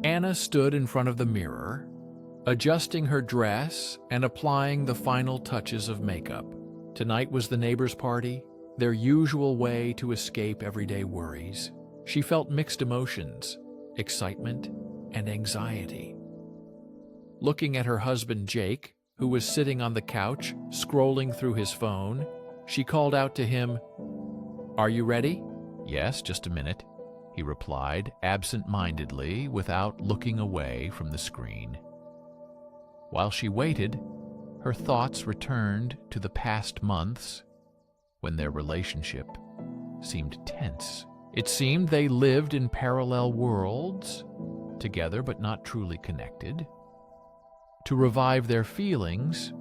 Anna stood in front of the mirror, adjusting her dress and applying the final touches of makeup. Tonight was the neighbor's party, their usual way to escape everyday worries. She felt mixed emotions, excitement and anxiety. Looking at her husband Jake, who was sitting on the couch, scrolling through his phone, she called out to him, "Are you ready?" "Yes, just a minute," he replied absent-mindedly without looking away from the screen. While she waited, her thoughts returned to the past months when their relationship seemed tense. It seemed they lived in parallel worlds, together but not truly connected. To revive their feelings,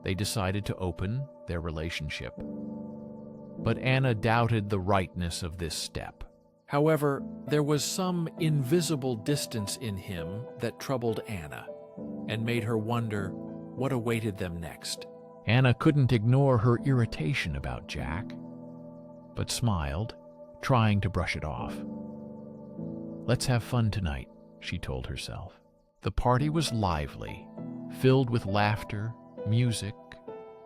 they decided to open their relationship. But Anna doubted the rightness of this step. However, there was some invisible distance in him that troubled Anna and made her wonder what awaited them next. Anna couldn't ignore her irritation about Jack, but smiled, trying to brush it off. "Let's have fun tonight," she told herself. The party was lively, filled with laughter, music,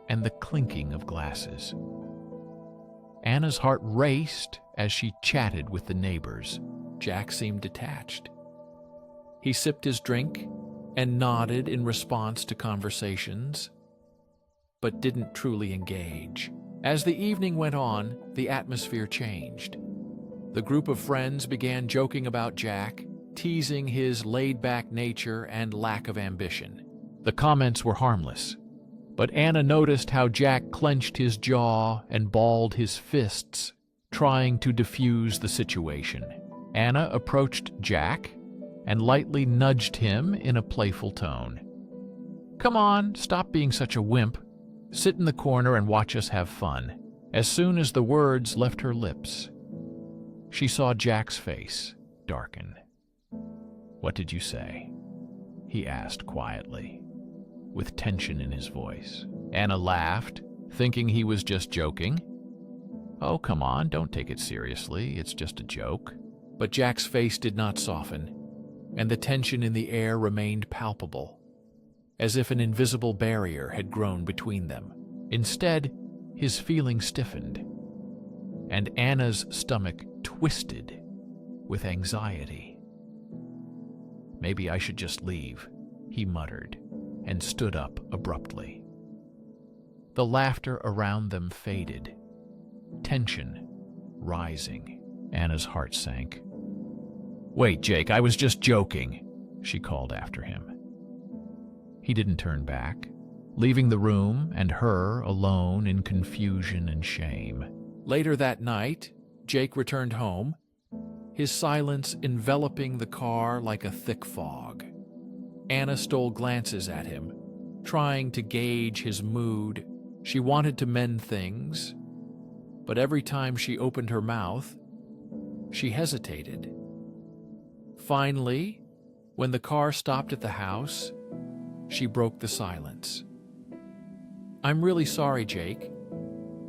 and the clinking of glasses. Anna's heart raced as she chatted with the neighbors. Jack seemed detached. He sipped his drink and nodded in response to conversations, but didn't truly engage. As the evening went on, the atmosphere changed. The group of friends began joking about Jack, teasing his laid-back nature and lack of ambition. The comments were harmless, but Anna noticed how Jack clenched his jaw and balled his fists, trying to defuse the situation. Anna approached Jack and lightly nudged him in a playful tone. "Come on, stop being such a wimp. Sit in the corner and watch us have fun." As soon as the words left her lips, she saw Jack's face darken. "What did you say?" he asked quietly, with tension in his voice. Anna laughed, thinking he was just joking. "Oh, come on, don't take it seriously, it's just a joke." But Jack's face did not soften, and the tension in the air remained palpable, as if an invisible barrier had grown between them. Instead, his feelings stiffened, and Anna's stomach twisted with anxiety. "Maybe I should just leave," he muttered, and stood up abruptly. The laughter around them faded, tension rising. Anna's heart sank. "Wait, Jake, I was just joking," she called after him. He didn't turn back, leaving the room and her alone in confusion and shame. Later that night, Jake returned home, his silence enveloping the car like a thick fog. Anna stole glances at him, trying to gauge his mood. She wanted to mend things, but every time she opened her mouth, she hesitated. Finally, when the car stopped at the house, she broke the silence. "I'm really sorry, Jake.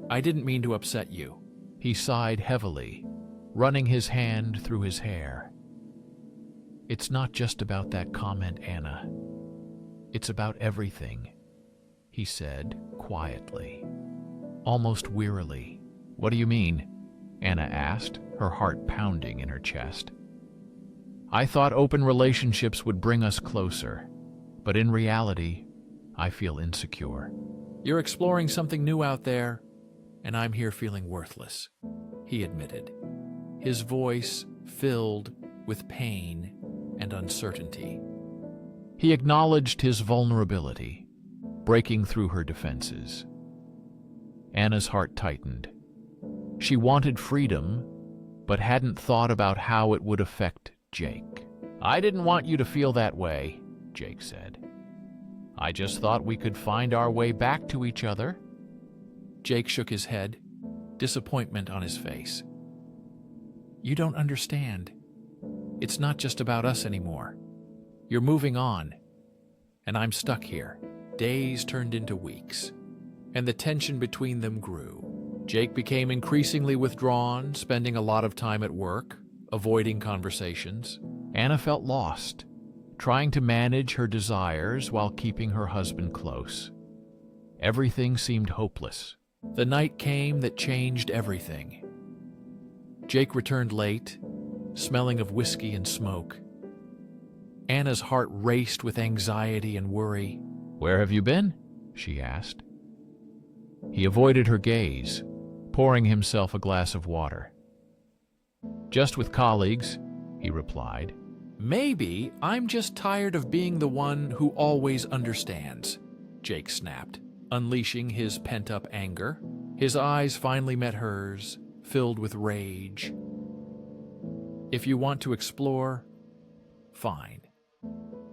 I didn't mean to upset you." He sighed heavily, running his hand through his hair. "It's not just about that comment, Anna. It's about everything," he said quietly, almost wearily. "What do you mean?" Anna asked, her heart pounding in her chest. "I thought open relationships would bring us closer, but in reality, I feel insecure." "You're exploring something new out there, and I'm here feeling worthless," he admitted, his voice filled with pain and uncertainty. He acknowledged his vulnerability, breaking through her defenses. Anna's heart tightened. She wanted freedom, but hadn't thought about how it would affect Jake. "I didn't want you to feel that way," Jake said. "I just thought we could find our way back to each other." Jake shook his head, disappointment on his face. "You don't understand. It's not just about us anymore. You're moving on, and I'm stuck here." Days turned into weeks, and the tension between them grew. Jake became increasingly withdrawn, spending a lot of time at work, avoiding conversations. Anna felt lost, trying to manage her desires while keeping her husband close. Everything seemed hopeless. The night came that changed everything. Jake returned late, smelling of whiskey and smoke. Anna's heart raced with anxiety and worry. "Where have you been?" she asked. He avoided her gaze, pouring himself a glass of water. "Just with colleagues," he replied. "Maybe I'm just tired of being the one who always understands," Jake snapped, unleashing his pent-up anger. His eyes finally met hers, filled with rage. "If you want to explore, fine.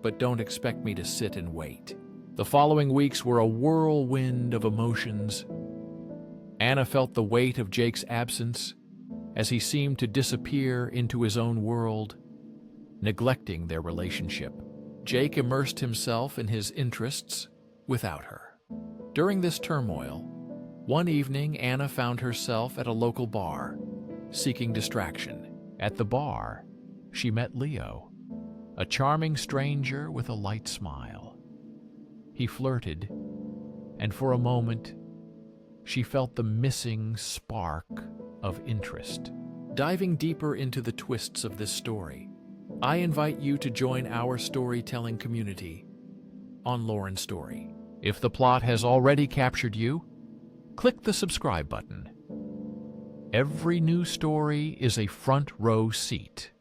But don't expect me to sit and wait." The following weeks were a whirlwind of emotions. Anna felt the weight of Jake's absence as he seemed to disappear into his own world, neglecting their relationship. Jake immersed himself in his interests without her. During this turmoil, one evening Anna found herself at a local bar, seeking distraction. At the bar, she met Leo, a charming stranger with a light smile. He flirted, and for a moment, she felt the missing spark of interest. Diving deeper into the twists of this story, I invite you to join our storytelling community on Lauren's Story. If the plot has already captured you, click the subscribe button. Every new story is a front row seat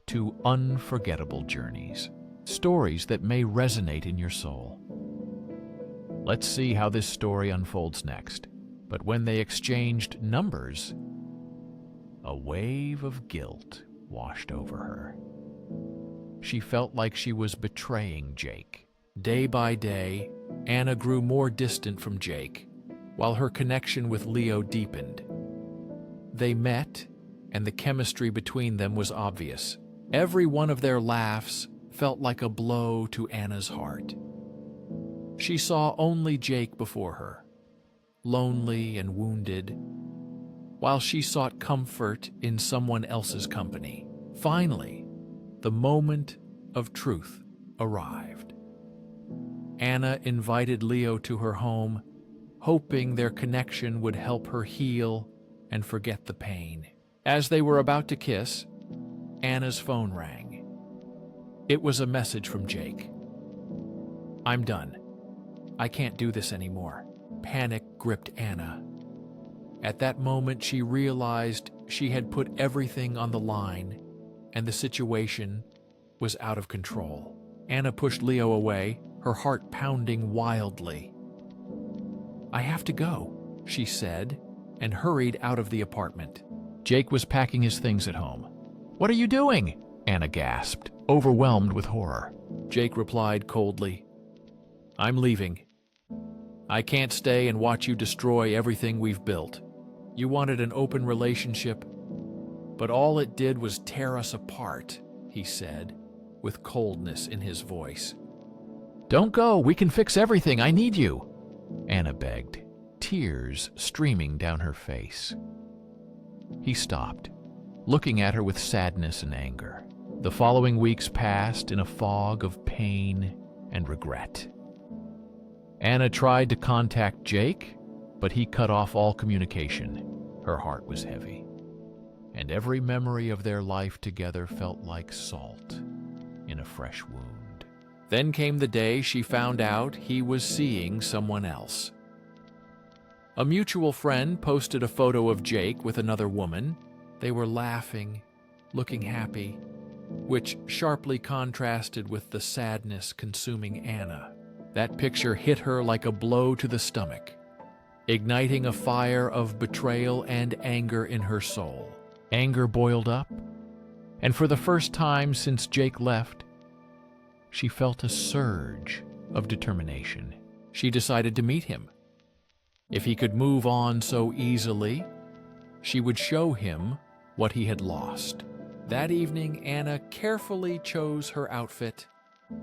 to unforgettable journeys, stories that may resonate in your soul. Let's see how this story unfolds next. But when they exchanged numbers, a wave of guilt washed over her. She felt like she was betraying Jake. Day by day, Anna grew more distant from Jake, while her connection with Leo deepened. They met, and the chemistry between them was obvious. Every one of their laughs felt like a blow to Anna's heart. She saw only Jake before her, lonely and wounded, while she sought comfort in someone else's company. Finally, the moment of truth arrived. Anna invited Leo to her home, hoping their connection would help her heal and forget the pain. As they were about to kiss, Anna's phone rang. It was a message from Jake. "I'm done. I can't do this anymore." Panic gripped Anna. At that moment, she realized she had put everything on the line, and the situation was out of control. Anna pushed Leo away, her heart pounding wildly. "I have to go," she said, and hurried out of the apartment. Jake was packing his things at home. "What are you doing?" Anna gasped, overwhelmed with horror. Jake replied coldly, "I'm leaving. I can't stay and watch you destroy everything we've built. You wanted an open relationship, but all it did was tear us apart," he said, with coldness in his voice. "Don't go, we can fix everything, I need you," Anna begged, tears streaming down her face. He stopped, looking at her with sadness and anger. The following weeks passed in a fog of pain and regret. Anna tried to contact Jake, but he cut off all communication. Her heart was heavy, and every memory of their life together felt like salt in a fresh wound. Then came the day she found out he was seeing someone else. A mutual friend posted a photo of Jake with another woman. They were laughing, looking happy, which sharply contrasted with the sadness consuming Anna. That picture hit her like a blow to the stomach, igniting a fire of betrayal and anger in her soul. Anger boiled up, and for the first time since Jake left, she felt a surge of determination. She decided to meet him. If he could move on so easily, she would show him what he had lost. That evening, Anna carefully chose her outfit,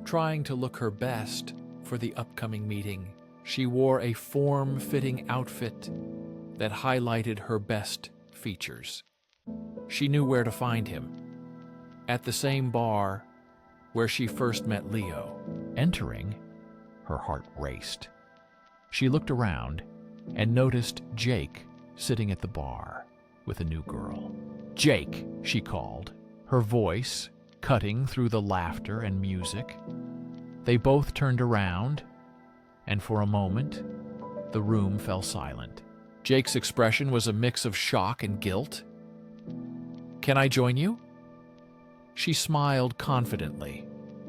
trying to look her best for the upcoming meeting. She wore a form-fitting outfit that highlighted her best features. She knew where to find him. At the same bar where she first met Leo. Entering, her heart raced. She looked around and noticed Jake sitting at the bar with a new girl. "Jake," she called, her voice cutting through the laughter and music. They both turned around, and for a moment, the room fell silent. Jake's expression was a mix of shock and guilt. "Can I join you?" She smiled confidently,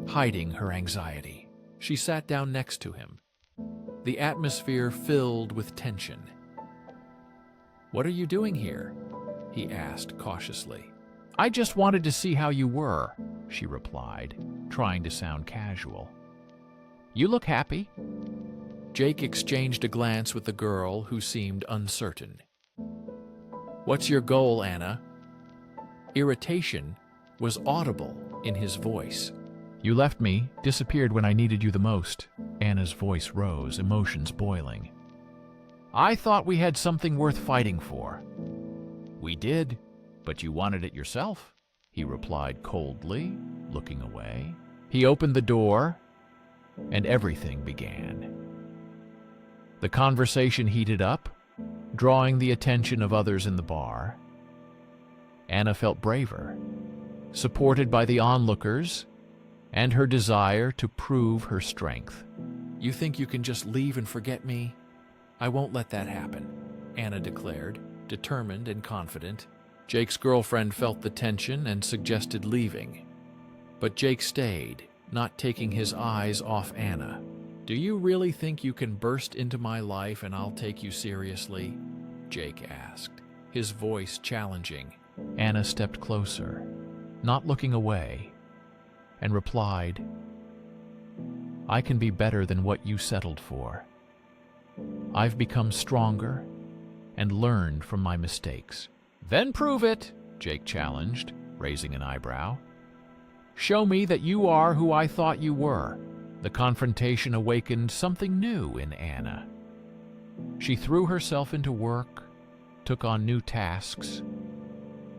hiding her anxiety. She sat down next to him, the atmosphere filled with tension. "What are you doing here?" he asked cautiously. "I just wanted to see how you were," she replied, trying to sound casual. "You look happy." Jake exchanged a glance with the girl, who seemed uncertain. "What's your goal, Anna?" Irritation was audible in his voice. "You left me, disappeared when I needed you the most." Anna's voice rose, emotions boiling. "I thought we had something worth fighting for." "We did, but you wanted it yourself," he replied coldly, looking away. He opened the door, and everything began. The conversation heated up, drawing the attention of others in the bar. Anna felt braver, supported by the onlookers, and her desire to prove her strength. "You think you can just leave and forget me? I won't let that happen," Anna declared, determined and confident. Jake's girlfriend felt the tension and suggested leaving. But Jake stayed, not taking his eyes off Anna. "Do you really think you can burst into my life and I'll take you seriously?" Jake asked, his voice challenging. Anna stepped closer, not looking away, and replied, "I can be better than what you settled for. I've become stronger and learned from my mistakes." "Then prove it," Jake challenged, raising an eyebrow. "Show me that you are who I thought you were." The confrontation awakened something new in Anna. She threw herself into work, took on new tasks,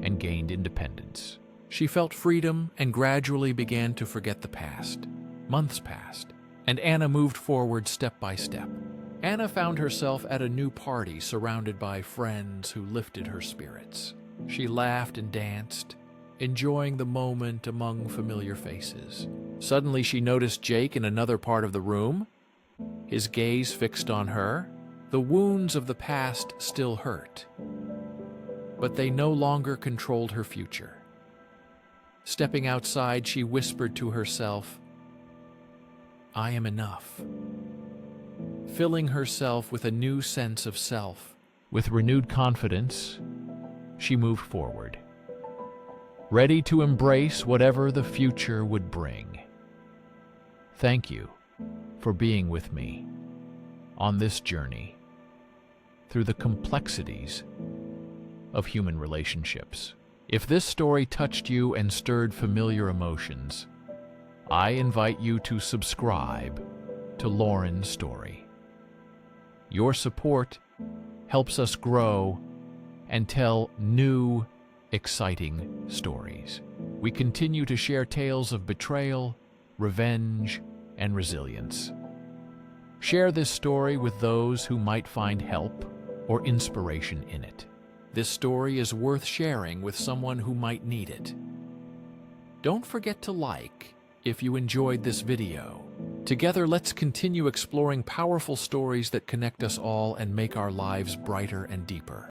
and gained independence. She felt freedom and gradually began to forget the past. Months passed, and Anna moved forward step by step. Anna found herself at a new party surrounded by friends who lifted her spirits. She laughed and danced, enjoying the moment among familiar faces. Suddenly she noticed Jake in another part of the room, his gaze fixed on her. The wounds of the past still hurt, but they no longer controlled her future. Stepping outside, she whispered to herself, "I am enough," filling herself with a new sense of self. With renewed confidence, she moved forward, ready to embrace whatever the future would bring. Thank you for being with me on this journey through the complexities of human relationships. If this story touched you and stirred familiar emotions, I invite you to subscribe to Lauren's story. Your support helps us grow and tell new, exciting stories. We continue to share tales of betrayal, revenge, and resilience. Share this story with those who might find help or inspiration in it. This story is worth sharing with someone who might need it. Don't forget to like if you enjoyed this video. Together, let's continue exploring powerful stories that connect us all and make our lives brighter and deeper.